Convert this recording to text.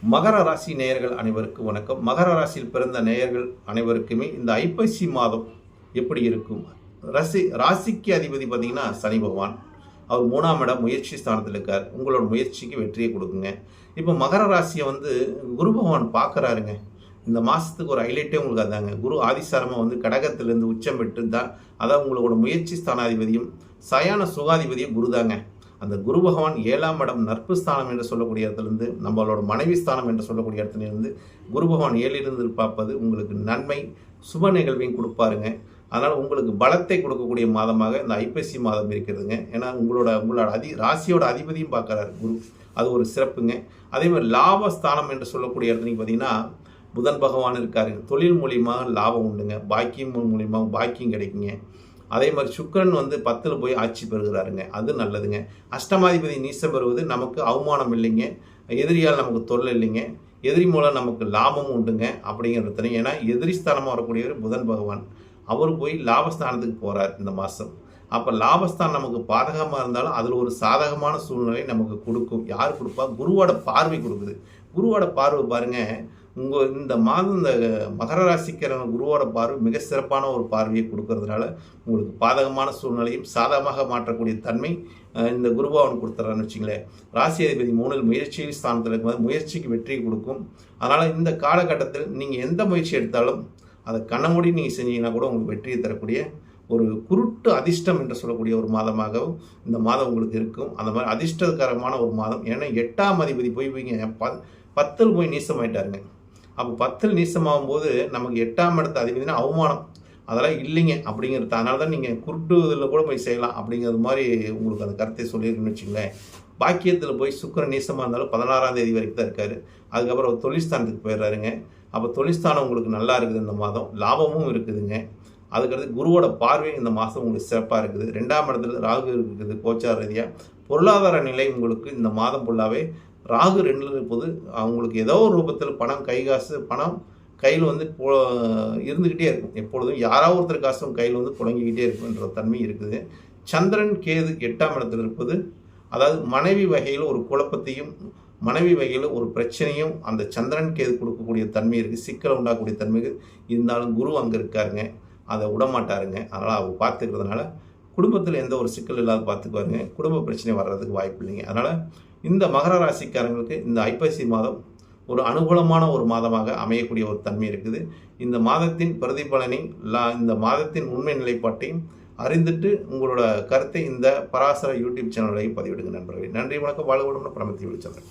மகர ராசி நேயர்கள் அனைவருக்கும் வணக்கம். மகர ராசியில் பிறந்த நேயர்கள் அனைவருக்குமே இந்த ஐப்பசி மாதம் எப்படி இருக்கும்? ராசிக்கு அதிபதி பார்த்தீங்கன்னா சனி பகவான். அவர் 3ஆம் இடம் முயற்சி ஸ்தானத்தில் இருக்கார். உங்களோட முயற்சிக்கு வெற்றியை கொடுக்குங்க. இப்போ மகர ராசியை குரு பகவான் பார்க்குறாருங்க. இந்த மாதத்துக்கு ஒரு ஹைலைட்டே உங்களுக்கு அதாங்க. குரு ஆதிசாரமாக கடகத்திலேருந்து உச்சம் பெற்று தான், அதாவது உங்களோட முயற்சி ஸ்தானாதிபதியும் சயான சுகாதிபதியும் குரு தாங்க. அந்த குரு பகவான் 7ஆம் இடம் நட்பு ஸ்தானம் என்று சொல்லக்கூடிய இடத்துலேருந்து, நம்மளோட மனைவி ஸ்தானம் என்று சொல்லக்கூடிய இடத்துலேருந்து குரு பகவான் 7லிருந்து பார்ப்பது உங்களுக்கு நன்மை சுப நிகழ்வையும் கொடுப்பாருங்க. அதனால் உங்களுக்கு பலத்தை கொடுக்கக்கூடிய மாதமாக இந்த ஐப்பசி மாதம் இருக்கிறதுங்க. ஏன்னா உங்களோட ராசியோட அதிபதியும் பார்க்குறாரு குரு. அது ஒரு சிறப்புங்க. அதே மாதிரி லாபஸ்தானம் என்று சொல்லக்கூடிய இடத்துல பார்த்தீங்கன்னா புதன் பகவான் இருக்காரு. தொழில் மூலியமாக லாபம் உண்டுங்க. பாக்கியம் மூலியமாக பாக்கியம் கிடைக்குங்க. அதே மாதிரி சுக்கிரன் 10ல் போய் ஆட்சி பெறுகிறாருங்க. அது நல்லதுங்க. அஷ்டமாதிபதி நீசம் பெறுவது நமக்கு அவமானம் இல்லைங்க. எதிரியால் நமக்கு தொல்லை இல்லைங்க. எதிரி மூலம் நமக்கு லாபமும் உண்டுங்க அப்படிங்கிறது. ஏன்னா எதிரி ஸ்தானமாக வரக்கூடியவர் புதன் பகவான். அவர் போய் லாபஸ்தானத்துக்கு போகிறார் இந்த மாதம். அப்போ லாபஸ்தானம் நமக்கு பாதகமாக இருந்தாலும் அதில் ஒரு சாதகமான சூழ்நிலை நமக்கு கொடுக்கும். யார் கொடுப்பா? குருவோட பார்வை கொடுக்குது. குருவோட பார்வை பாருங்கள், இந்த மாதம் இந்த மகர ராசிக்காரன குருவோட பார்வை மிக சிறப்பான ஒரு பார்வையை கொடுக்கறதுனால உங்களுக்கு பாதகமான சூழ்நிலையும் சாதகமாக மாற்றக்கூடிய தன்மை இந்த குருபவன் கொடுத்துறான்னு வச்சுங்களேன். ராசி அதிபதி 3ல் முயற்சி ஸ்தானத்தில் இருக்கும்போது முயற்சிக்கு வெற்றி கொடுக்கும். அதனால் இந்த காலகட்டத்தில் நீங்கள் எந்த முயற்சி எடுத்தாலும் அதை கண்ணமூடி நீங்கள் செஞ்சீங்கன்னா கூட உங்களுக்கு வெற்றியை தரக்கூடிய ஒரு குருட்டு அதிர்ஷ்டம் என்று சொல்லக்கூடிய ஒரு மாதமாகவும் இந்த மாதம் உங்களுக்கு இருக்கும். அந்த மாதிரி அதிர்ஷ்டகரமான ஒரு மாதம். ஏன்னா 8ஆம் அதிபதி போய் 10ல் போய் நீசமாயிட்டாருங்க. அப்போ 10ல் நீசமாகும் போது நமக்கு 8ஆம் இடத்து அதிபதினா அவமானம் அதெல்லாம் இல்லைங்க அப்படிங்கிறது. அதனால தான் நீங்கள் குருட்டு இதில் கூட போய் செய்யலாம் அப்படிங்கிறது மாதிரி உங்களுக்கு அந்த கருத்தை சொல்லியிருக்குன்னு வச்சுங்களேன். பாக்கியத்தில் போய் சுக்கிரன் நீசமாக இருந்தாலும் 16ஆம் தேதி வரைக்கும் தான் இருக்கார். அதுக்கப்புறம் தொழில்ஸ்தானத்துக்கு போயிடுறாருங்க. அப்போ தொழில்ஸ்தானம் உங்களுக்கு நல்லா இருக்குது இந்த மாதம். லாபமும் இருக்குதுங்க. அதுக்கடுத்து குருவோட பார்வை இந்த மாதம் உங்களுக்கு சிறப்பாக இருக்குது. 2ஆம் இடத்துல ராகு இருக்குது கோச்சார ரீதியாக. பொருளாதார நிலை உங்களுக்கு இந்த மாதம் ஃபுல்லாகவே ராகு 2ல் இருப்பது அவங்களுக்கு ஏதோ ஒரு ரூபத்தில் பணம் பணம் கையில் இருந்துக்கிட்டே இருக்கும். எப்பொழுதும் யாராவது ஒருத்தர் காசும் கையில் புழங்கிக்கிட்டே இருக்குன்ற தன்மை இருக்குது. சந்திரன் கேது 8ஆம் இடத்தில் இருப்பது, அதாவது மனைவி வகையில் ஒரு குழப்பத்தையும் மனைவி வகையில் ஒரு பிரச்சனையும் அந்த சந்திரன் கேது கொடுக்கக்கூடிய தன்மை இருக்குது. சிக்கலை உண்டாக்கக்கூடிய தன்மை இருந்தாலும் குரு அங்கே இருக்காருங்க. அதை விடமாட்டாருங்க. அதனால் அவர் பார்த்துக்கிறதுனால குடும்பத்தில் எந்த ஒரு சிக்கல் இல்லாத பார்த்துக்குவாருங்க. குடும்ப பிரச்சனை வர்றதுக்கு வாய்ப்பு இல்லைங்க. அதனால் இந்த மகர ராசிக்காரங்களுக்கு இந்த ஐப்பசி மாதம் ஒரு அனுகூலமான ஒரு மாதமாக அமையக்கூடிய ஒரு தன்மை இருக்குது. இந்த மாதத்தின் பிரதிபலனை இந்த மாதத்தின் உண்மை நிலைப்பாட்டையும் அறிந்துட்டு உங்களோட கருத்தை இந்த பராசர யூடியூப் சேனலையும் பதிவிடுங்க நண்பர்களே. நன்றி, வணக்கம். வாழ்க வளமுடன். பிரமத்தி வெளிச்சந்திரன்.